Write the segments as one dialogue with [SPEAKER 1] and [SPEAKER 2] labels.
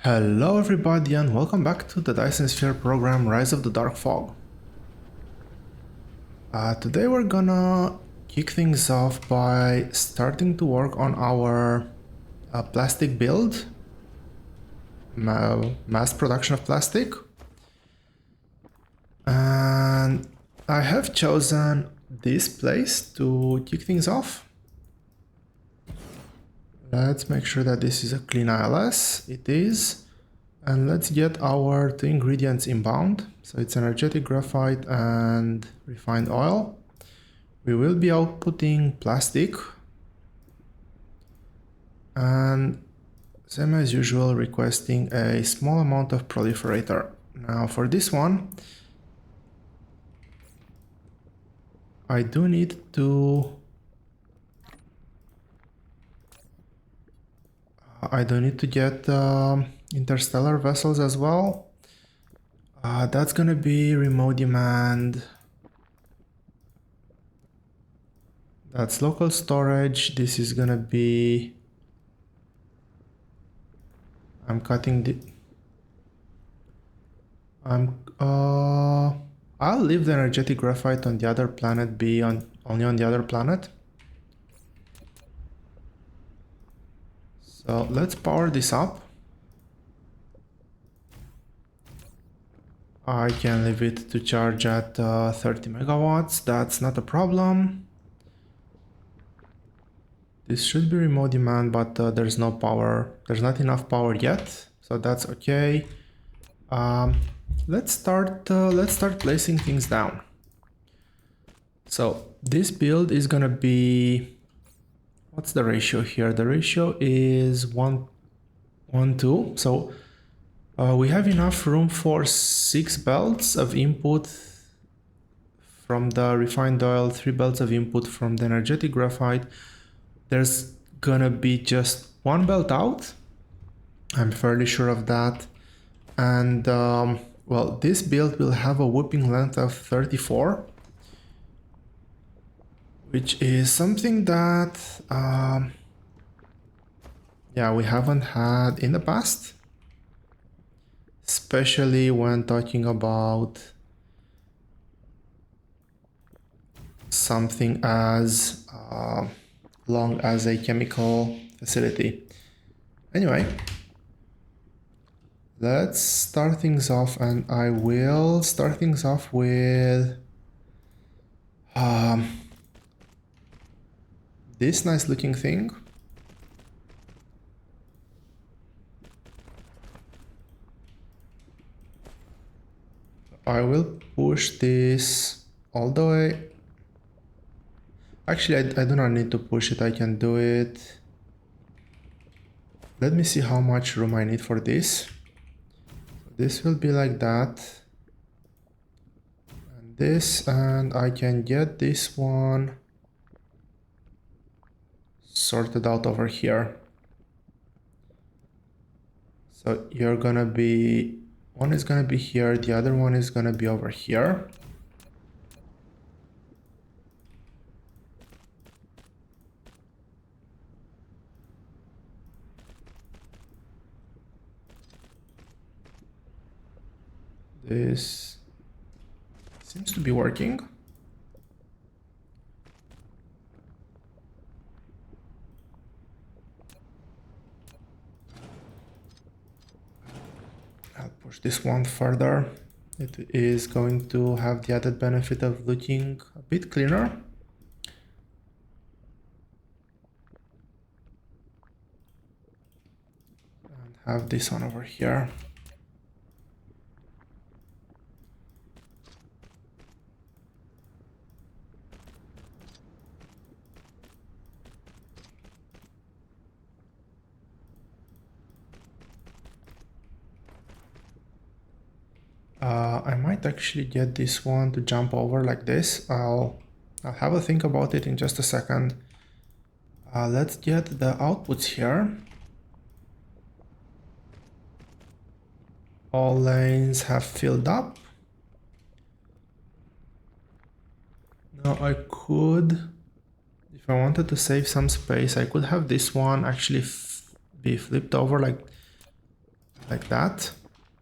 [SPEAKER 1] Hello everybody and welcome back to the Dyson Sphere Program Rise of the Dark Fog. Today we're gonna kick things off by starting to work on our plastic build, mass production of plastic. And I have chosen this place to kick things off. Let's make sure that this is a clean ILS. It is. And let's get our two ingredients inbound. So it's energetic graphite and refined oil. We will be outputting plastic. And same as usual, requesting a small amount of proliferator. Now for this one, I do need to get interstellar vessels as well. That's gonna be remote demand. That's local storage. This is gonna be... I'm cutting the... I'll leave the energetic graphite on the other planet be only on the other planet. So let's power this up. I can leave it to charge at 30 megawatts. That's not a problem. This should be remote demand, but there's no power. There's not enough power yet, so that's okay. Let's start placing things down. So this build is gonna be... What's the ratio here? The ratio is 1:2. So we have enough room for 6 belts of input from the refined oil, 3 belts of input from the energetic graphite. There's gonna be just 1 belt out. I'm fairly sure of that. And well, this build will have a whipping length of 34. Which is something that, yeah, we haven't had in the past. Especially when talking about something as long as a chemical facility. Anyway, let's start things off, and I will start things off with this nice looking thing. I will push this all the way. Actually, I do not need to push it, I can do it. Let me see how much room I need for this. This will be like that. And this, and I can get this one sorted out over here. So you're gonna be... One is gonna be here, the other one is gonna be over here. This seems to be working. I'll push this one further. It is going to have the added benefit of looking a bit cleaner. And have this one over here. I might actually get this one to jump over like this. I'll have a think about it in just a second. Let's get the outputs here. All lanes have filled up. Now I could, if I wanted to save some space, I could have this one actually be flipped over like like that.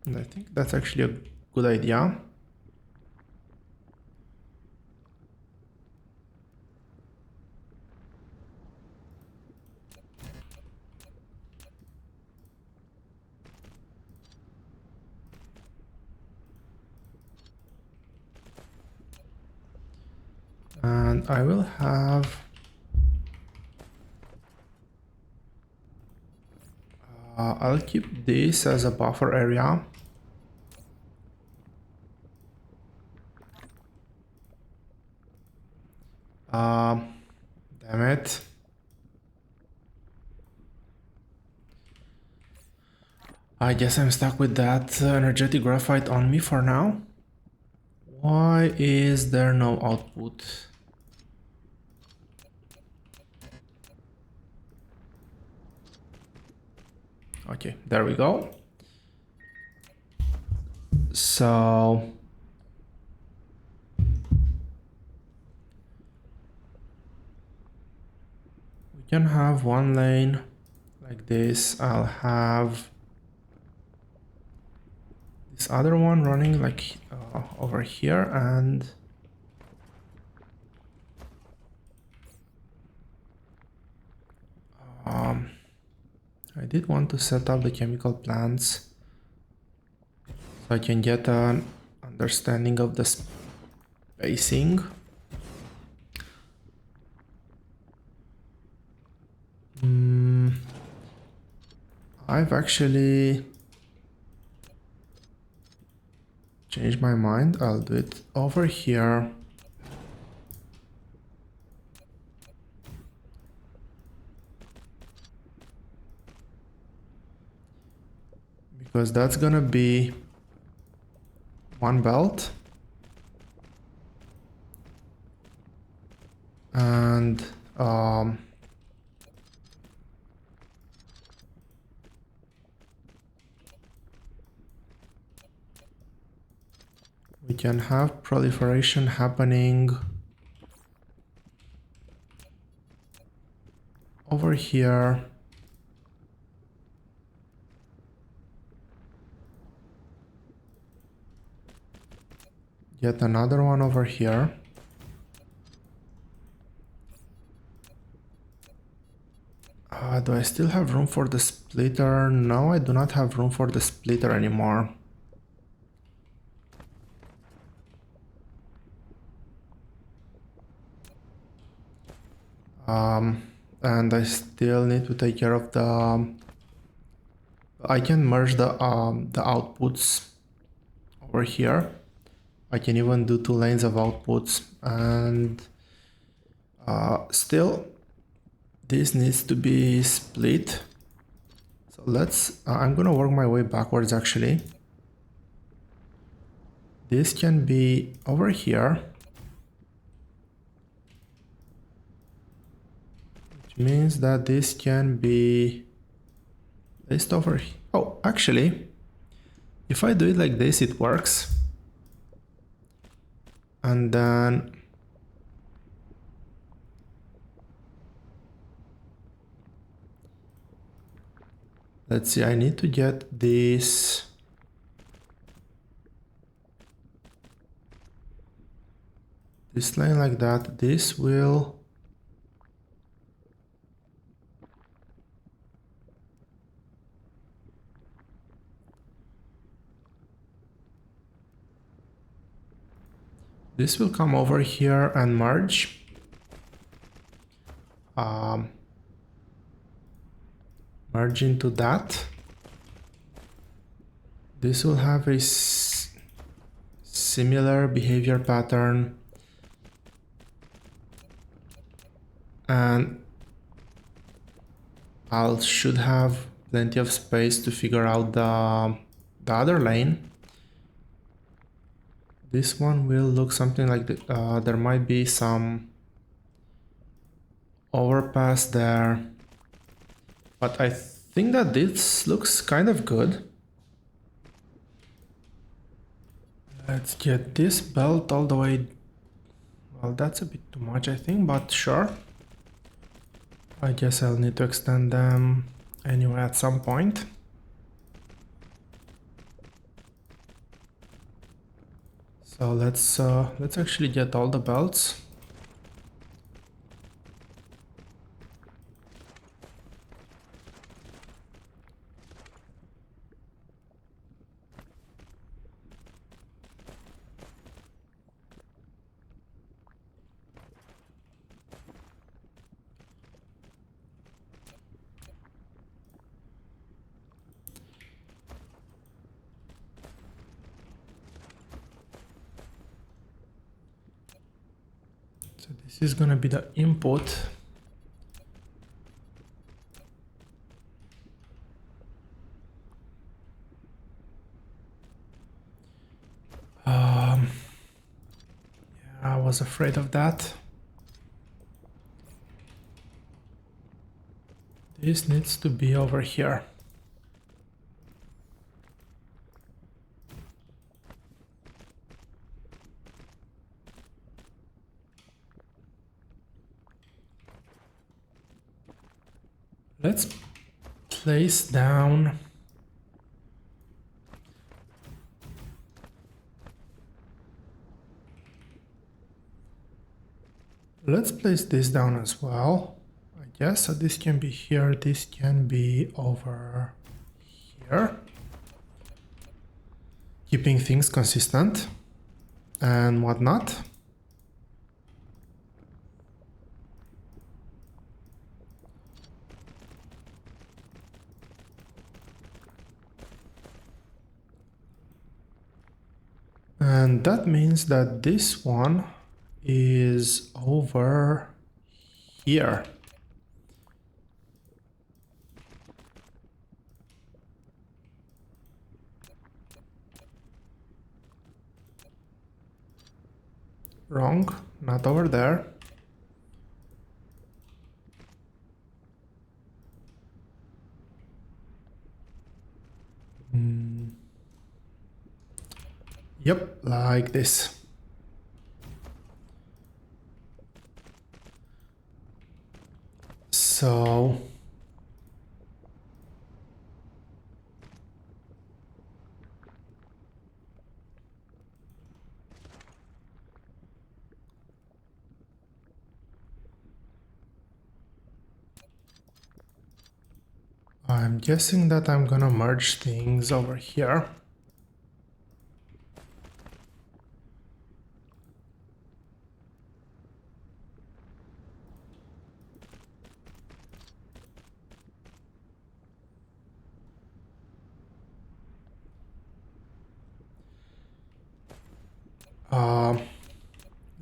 [SPEAKER 1] And I think that's actually a good idea. And I will have I'll keep this as a buffer area. Damn it. I guess I'm stuck with that energetic graphite on me for now. Why is there no output? Okay, there we go. So we can have one lane like this. I'll have this other one running like over here, and I did want to set up the chemical plants so I can get an understanding of the spacing. I've actually changed my mind. I'll do it over here. Because that's gonna be one belt. And we can have proliferation happening over here. Yet another one over here. Do I still have room for the splitter? No, I do not have room for the splitter anymore. And I still need to take care of the... I can merge the outputs over here. I can even do 2 lanes of outputs, and still this needs to be split. So let's I'm gonna work my way backwards actually. This can be over here, which means that this can be placed over here. Oh, actually, if I do it like this, it works. And then let's see, I need to get this line like that. This will come over here and merge. Merge into that. This will have a similar behavior pattern, and I should have plenty of space to figure out the other lane. This one will look something like there might be some overpass there, but I think that this looks kind of good. Let's get this belt all the way. Well, that's a bit too much, I think, but sure. I guess I'll need to extend them anyway at some point. So let's actually get all the belts. So this is gonna be the input. Yeah, I was afraid of that. This needs to be over here. Let's place down. Let's place this down as well. I guess so. This can be here. This can be over here. Keeping things consistent and whatnot. And that means that this one is over here. Wrong, not over there. Yep, like this. So I'm guessing that I'm gonna merge things over here.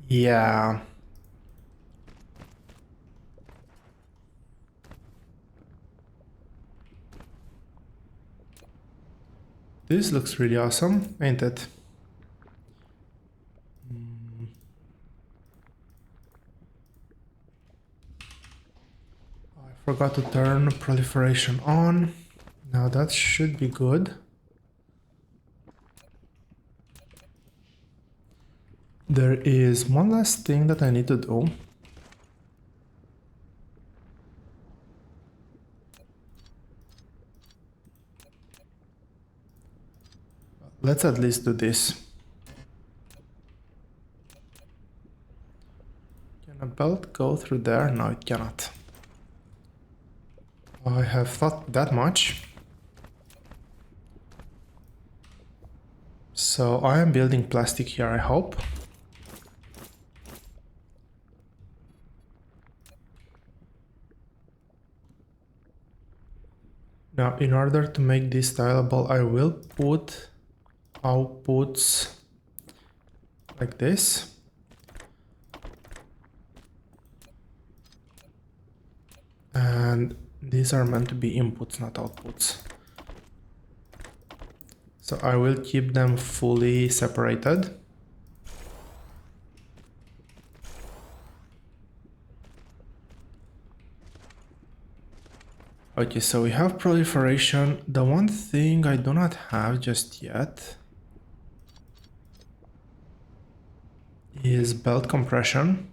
[SPEAKER 1] Yeah. This looks really awesome, ain't it? I forgot to turn proliferation on. Now that should be good. There is one last thing that I need to do. Let's at least do this. Can a belt go through there? No, it cannot. I have thought that much. So I am building plastic here, I hope. Now, in order to make this stylable, I will put outputs like this. And these are meant to be inputs, not outputs. So I will keep them fully separated. Okay, so we have proliferation. The one thing I do not have just yet is belt compression,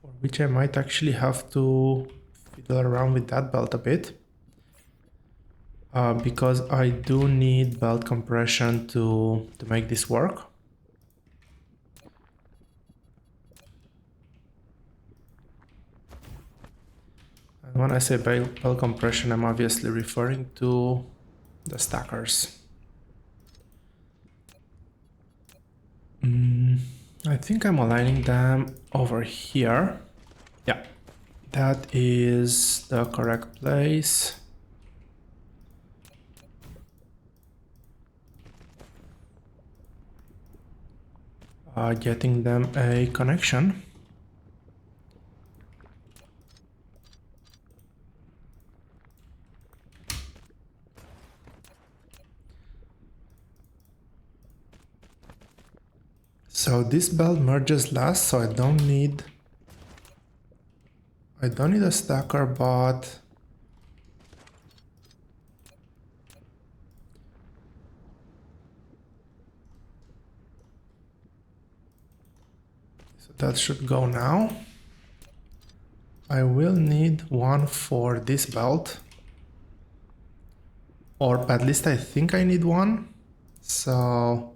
[SPEAKER 1] for which I might actually have to fiddle around with that belt a bit. Because I do need belt compression to make this work. And when I say bell compression, I'm obviously referring to the stackers. I think I'm aligning them over here. Yeah, that is the correct place. Getting them a connection. So this belt merges last, so I don't need a stacker, but so that should go now. I will need one for this belt, or at least I think I need one. So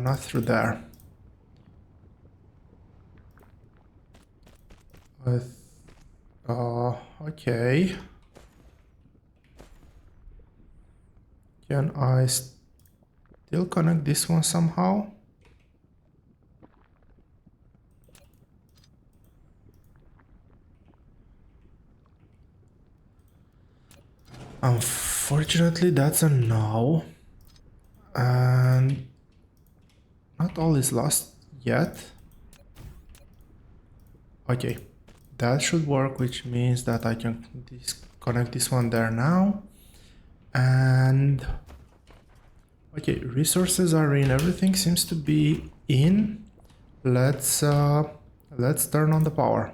[SPEAKER 1] not through there. Okay. Can I still connect this one somehow? Unfortunately, that's a no. And not all is lost yet. Okay, that should work, which means that I can disconnect this one there now. And okay, resources are in, everything seems to be in. Let's turn on the power.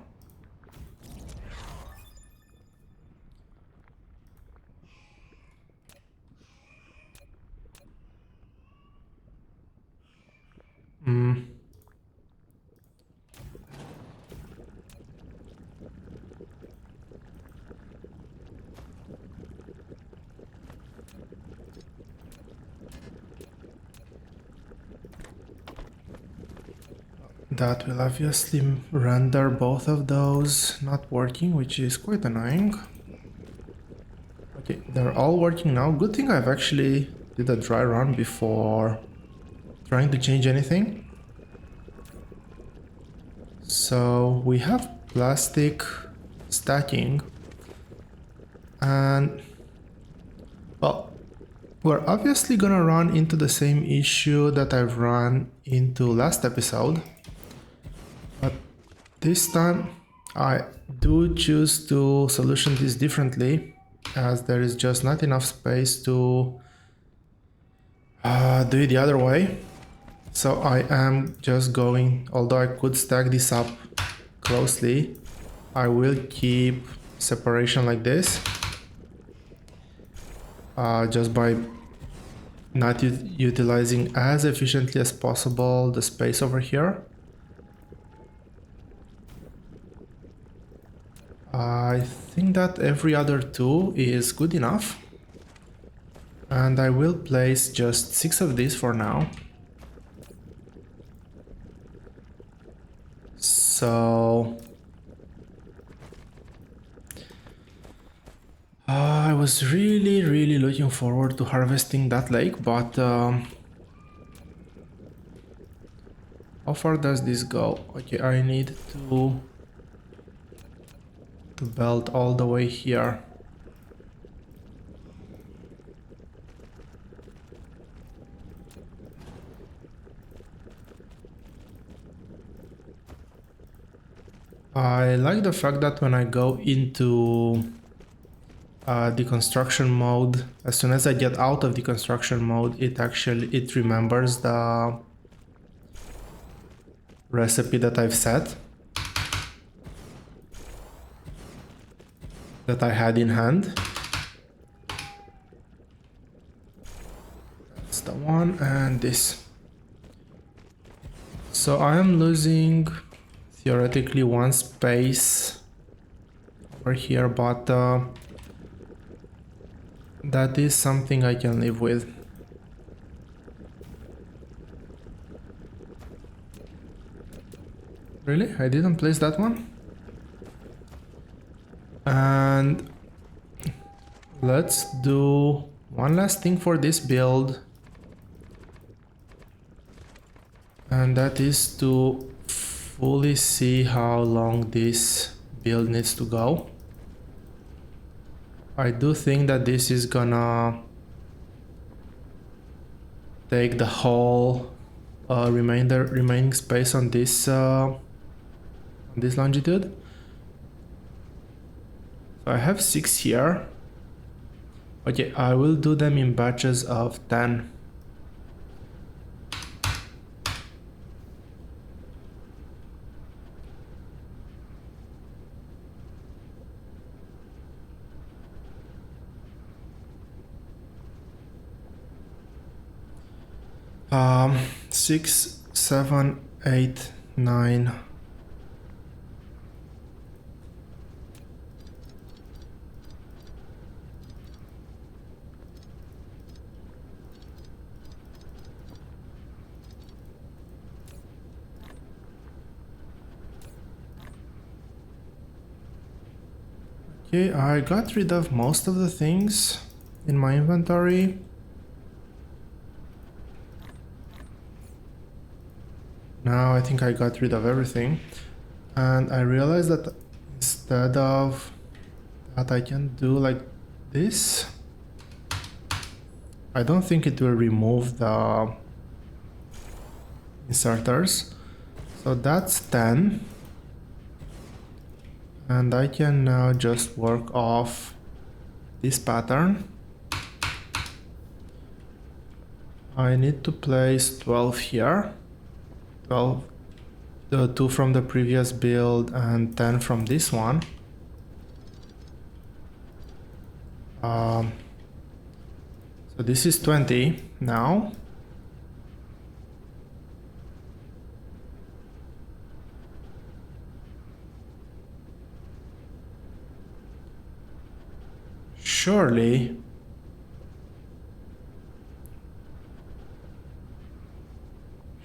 [SPEAKER 1] That will obviously render both of those not working, which is quite annoying. Okay, they're all working now. Good thing I've actually did a dry run before trying to change anything. So we have plastic stacking, and well, we're obviously gonna run into the same issue that I've run into last episode. But this time I do choose to solution this differently, as there is just not enough space to do it the other way. So I am just going, although I could stack this up closely, I will keep separation like this, just by not utilizing as efficiently as possible the space over here. I think that every other two is good enough, and I will place just 6 of these for now. So I was really looking forward to harvesting that lake, but how far does this go? Okay, I need to belt all the way here. I like the fact that when I go into deconstruction mode, as soon as I get out of deconstruction mode, it remembers the recipe that I've set, that I had in hand. That's the one, and this. So I am losing theoretically one space over here, but that is something I can live with. Really? I didn't place that one? And let's do one last thing for this build. And that is to fully see how long this build needs to go. I do think that this is gonna take the whole remaining space on this longitude. So I have 6 here. Okay, I will do them in batches of 10. Um, 6, 7, 8, 9. Okay, I got rid of most of the things in my inventory. Now I think I got rid of everything. And I realized that instead of that I can do like this. I don't think it will remove the inserters. So that's 10. And I can now just work off this pattern. I need to place 12 here. 12, the 2 from the previous build and 10 from this one. So this is 20 now.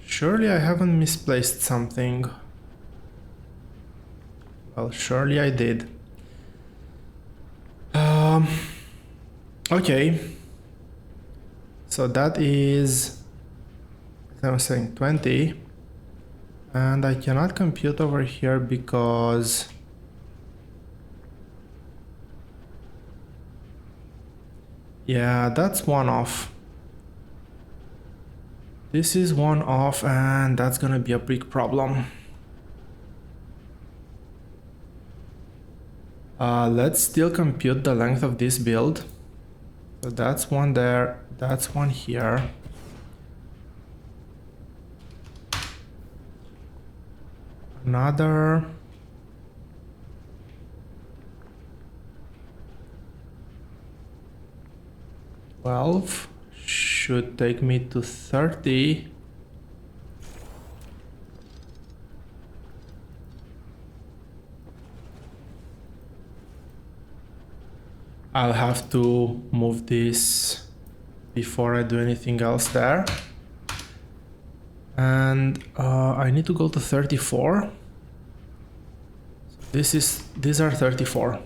[SPEAKER 1] Surely I haven't misplaced something. Well, surely I did. Okay. So that is, as I was saying, 20. And I cannot compute over here because yeah, that's one off. This is one off and that's gonna be a big problem. Let's still compute the length of this build. So that's one there, that's one here. Another. $12 should take me to 30. I'll have to move this before I do anything else there. And I need to go to 34. These are 34.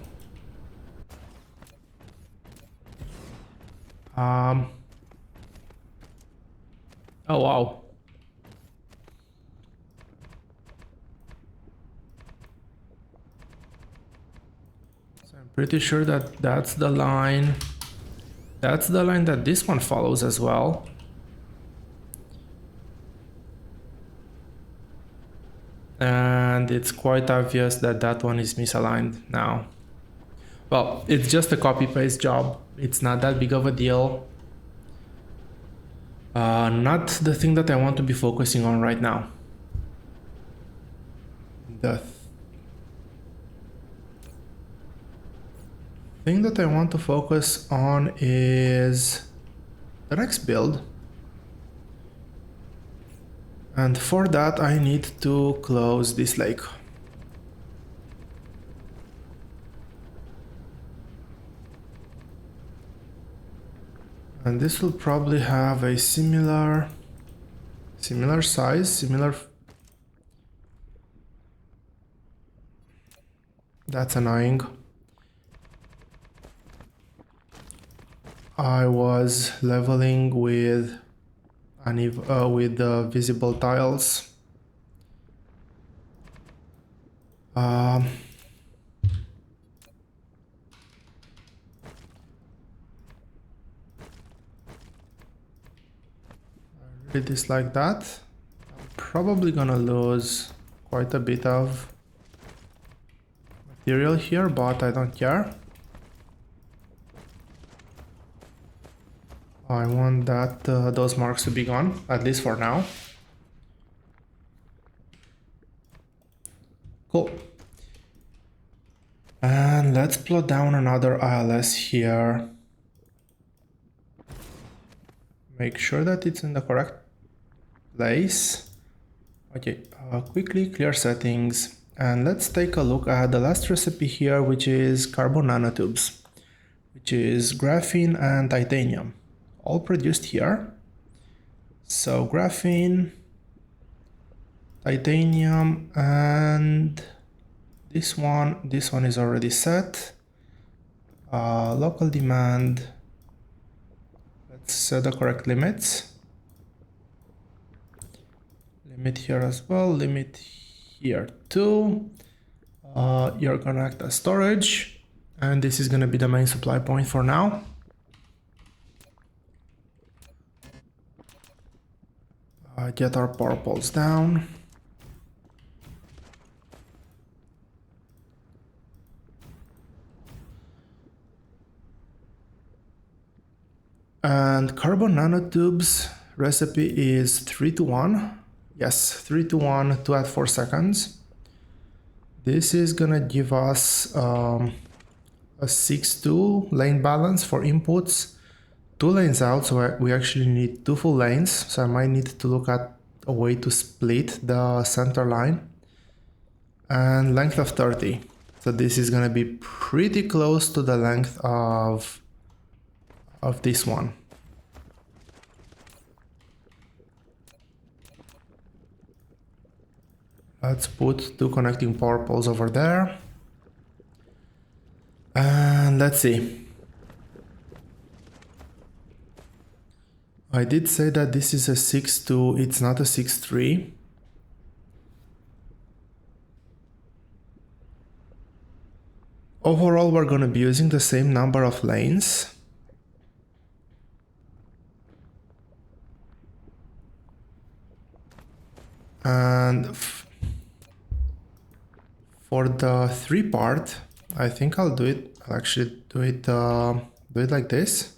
[SPEAKER 1] Oh wow. So I'm pretty sure that that's the line. That's the line that this one follows as well. And it's quite obvious that that one is misaligned now. Well, it's just a copy-paste job. It's not that big of a deal. Not the thing that I want to be focusing on right now. The thing that I want to focus on is the next build. And for that, I need to close this lake. And this will probably have a similar size, similar That's annoying. I was leveling with visible tiles. I really dislike that. I'm probably gonna lose quite a bit of material here, but I don't care. I want that those marks to be gone, at least for now. Cool. And let's plot down another ILS here. Make sure that it's in the correct place. Okay, quickly clear settings. And let's take a look at the last recipe here, which is carbon nanotubes, which is graphene and titanium, all produced here. So graphene, titanium, and this one is already set. Local demand, let's set the correct limits. Limit here as well, limit here too. You're gonna act as storage, and this is gonna be the main supply point for now. Get our power poles down. And carbon nanotubes recipe is 3:1. Yes, 3:1, 2 at 4 seconds. This is gonna give us a 6:2 lane balance for inputs, 2 lanes out, so we actually need 2 full lanes. So I might need to look at a way to split the center line. And length of 30. So this is gonna be pretty close to the length of this one. Let's put 2 connecting power poles over there. And let's see. I did say that this is a 6:2, it's not a 6:3. Overall, we're going to be using the same number of lanes. And for the 3 part, I think I'll do it. I'll actually do it like this.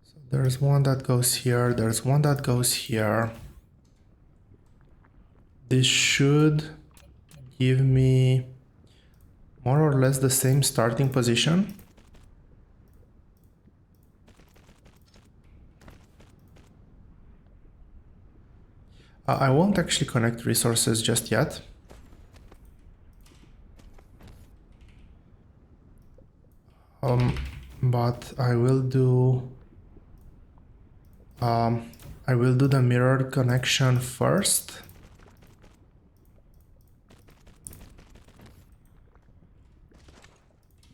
[SPEAKER 1] So there's one that goes here. There's one that goes here. This should give me more or less the same starting position. I won't actually connect resources just yet. But I will do the mirrored connection first.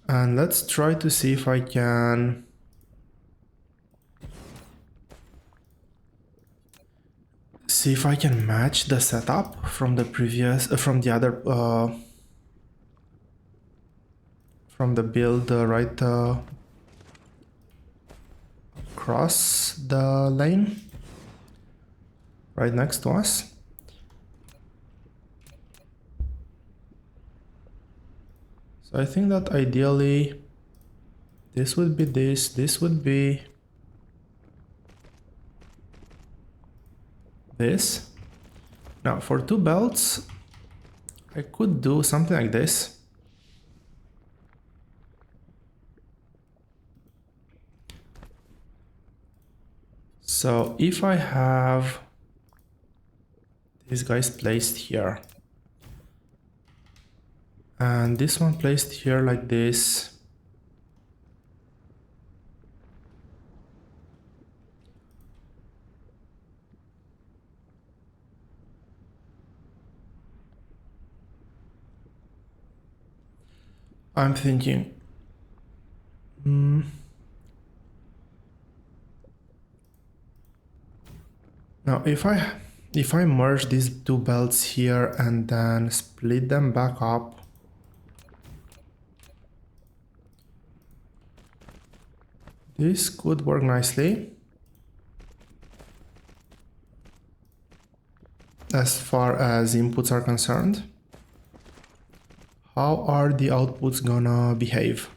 [SPEAKER 1] And let's try to see if I can match the setup from the previous from the other from the build right across the lane right next to us. So I think that ideally this would be this would be this. Now for 2 belts, I could do something like this. So if I have these guys placed here, and this one placed here like this, I'm thinking, now if I merge these two belts here and then split them back up, this could work nicely as far as inputs are concerned. How are the outputs gonna behave?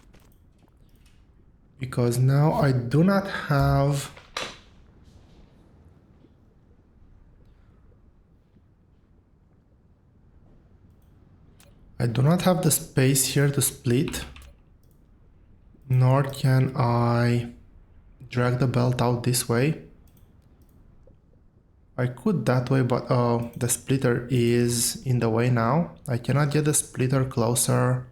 [SPEAKER 1] Because now I do not have the space here to split, nor can I drag the belt out this way. I could that way, but the splitter is in the way now. I cannot get the splitter closer.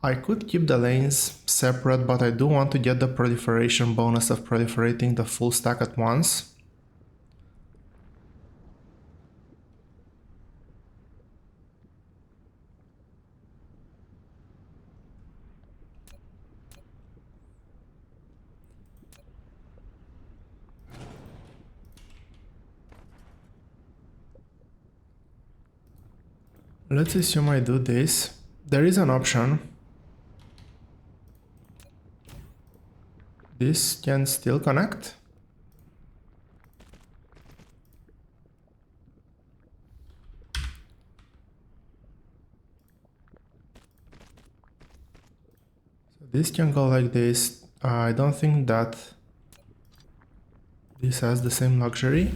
[SPEAKER 1] I could keep the lanes separate, but I do want to get the proliferation bonus of proliferating the full stack at once. Let's assume I do this. There is an option. This can still connect. So this can go like this. I don't think that this has the same luxury.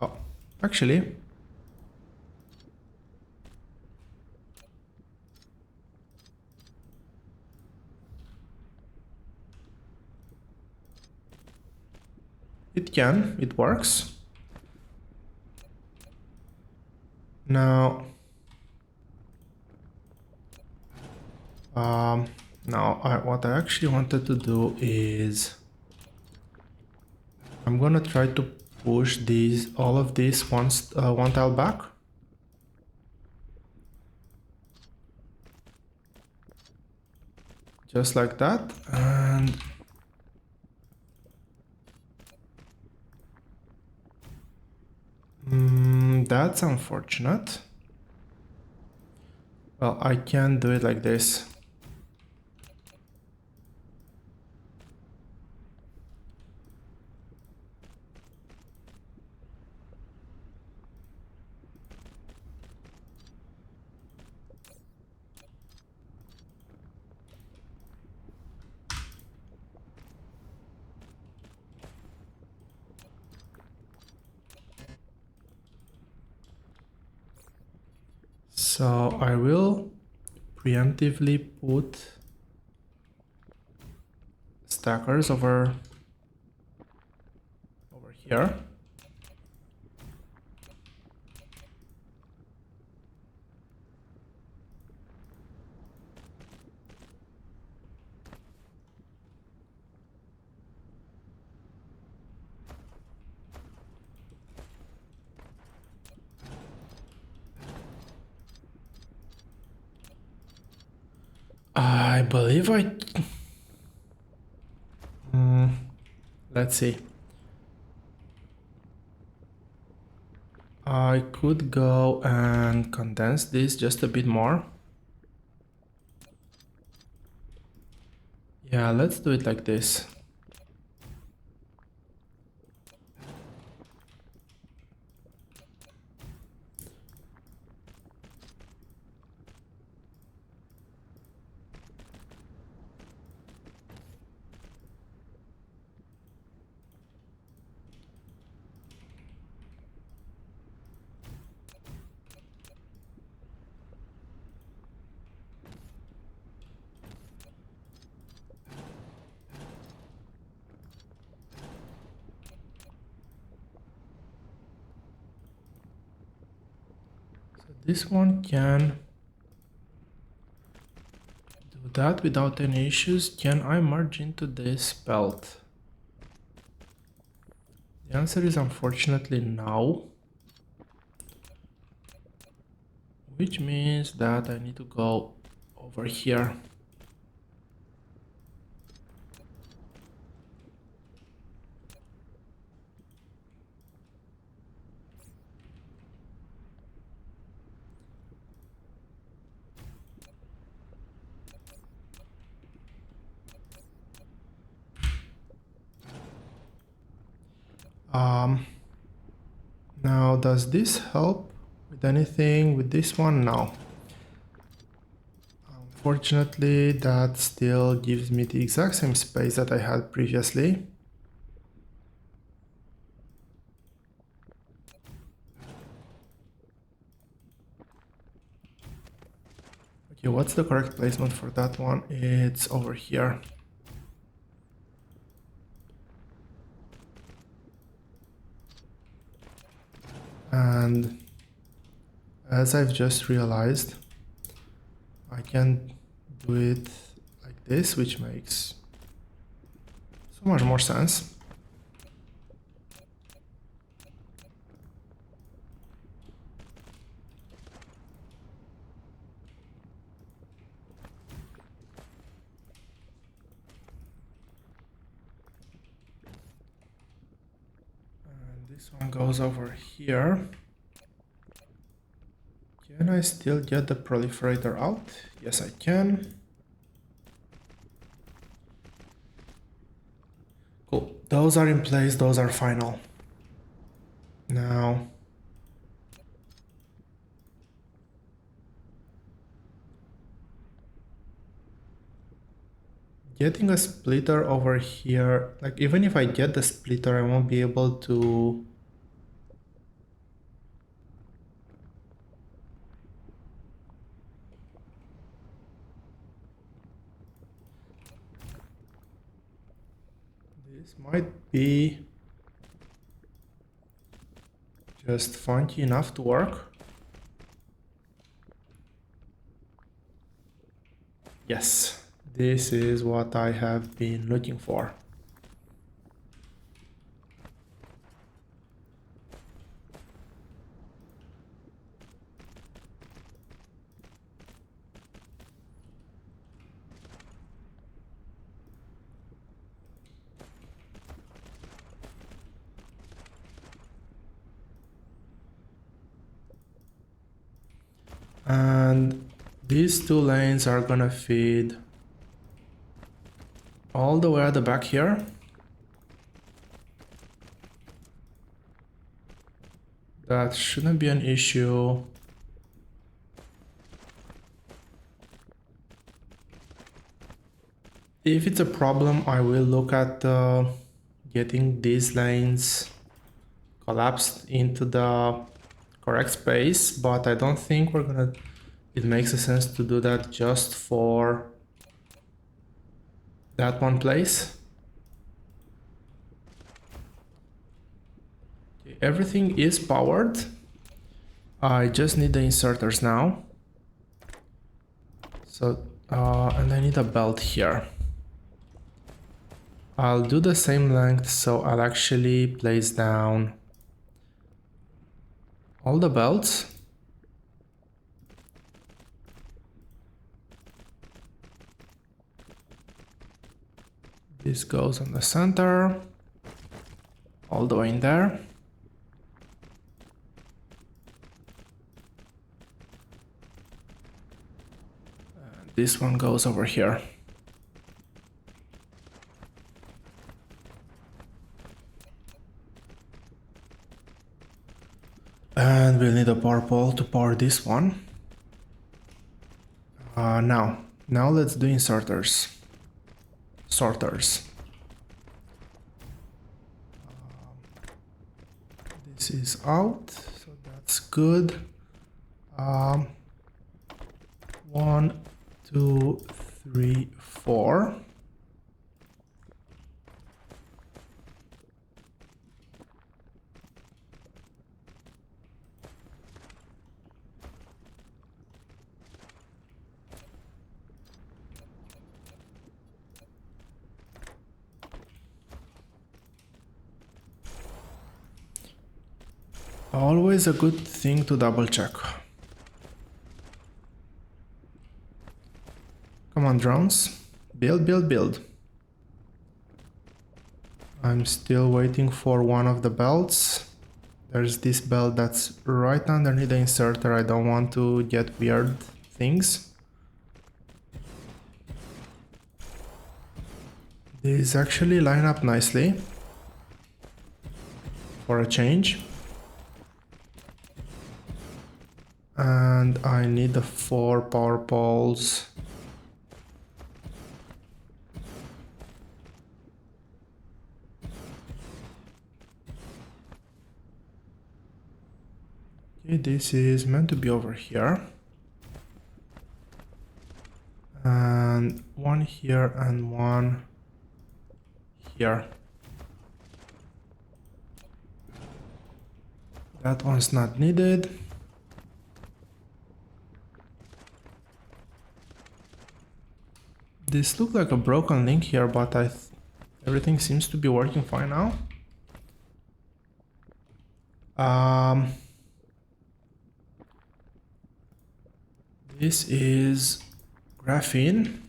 [SPEAKER 1] Oh, actually, it can, it works. Now, what I actually wanted to do is I'm gonna try to push all of these one tile back. Just like that, and that's unfortunate. Well, I can do it like this. So I will preemptively put stackers over here. I believe let's see. I could go and condense this just a bit more. Yeah, let's do it like this. This one can that without any issues. Can I merge into this belt? The answer is unfortunately no. Which means that I need to go over here. Now, does this help with anything with this one? No. Unfortunately, that still gives me the exact same space that I had previously. Okay, what's the correct placement for that one? It's over here. And as I've just realized, I can do it like this, which makes so much more sense. And this one goes over here. Can I still get the proliferator out? Yes, I can. Cool. Those are in place. Those are final. Now, getting a splitter over here, like even if I get the splitter, I won't be able to this might be just funky enough to work. Yes, this is what I have been looking for. And these two lanes are gonna feed all the way at the back here. That shouldn't be an issue. If it's a problem, I will look at getting these lanes collapsed into the correct space, but I don't think it makes a sense to do that just for that one place. Okay, everything is powered. I just need the inserters now. So, and I need a belt here. I'll do the same length, so I'll actually place down all the belts. This goes on the center, all the way in there. And this one goes over here. And we'll need a power pole to power this one. Now let's do inserters. Sorters. This is out, so that's good. 1, 2, 3, 4. Always a good thing to double check. Come on, drones. Build, build, build. I'm still waiting for one of the belts. There's this belt that's right underneath the inserter. I don't want to get weird things. These actually line up nicely for a change. And I need the 4 power poles. Okay, this is meant to be over here. And one here and one here. That one's not needed. This looks like a broken link here, but everything seems to be working fine now. This is graphene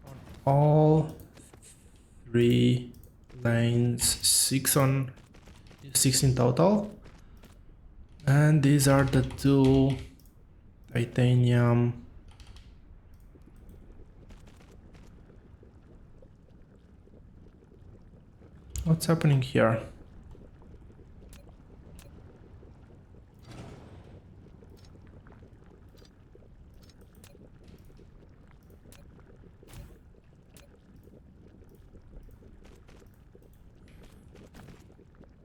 [SPEAKER 1] on all 3 lanes, 6 in total, and these are the 2 titanium what's happening here?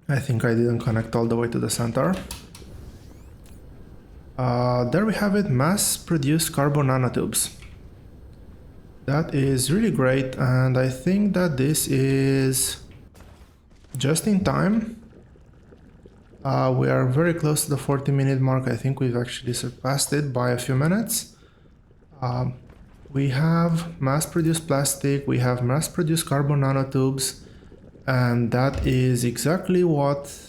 [SPEAKER 1] I think I didn't connect all the way to the center. There we have it, mass-produced carbon nanotubes. That is really great, and I think that this is just in time. We are very close to the 40-minute mark. I think we've actually surpassed it by a few minutes. We have mass-produced plastic, we have mass-produced carbon nanotubes, and that is exactly what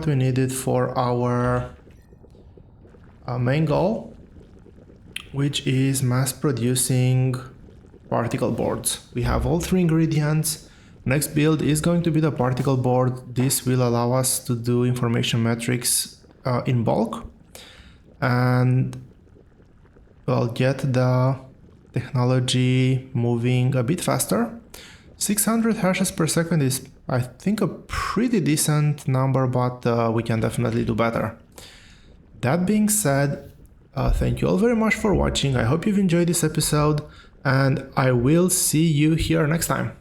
[SPEAKER 1] we needed for our main goal, which is mass producing particle boards. We have all 3 ingredients. Next build is going to be the particle board. This will allow us to do information metrics in bulk, and we'll get the technology moving a bit faster. 600 hashes per second is, I think, a pretty decent number, but we can definitely do better. That being said, thank you all very much for watching. I hope you've enjoyed this episode, and I will see you here next time.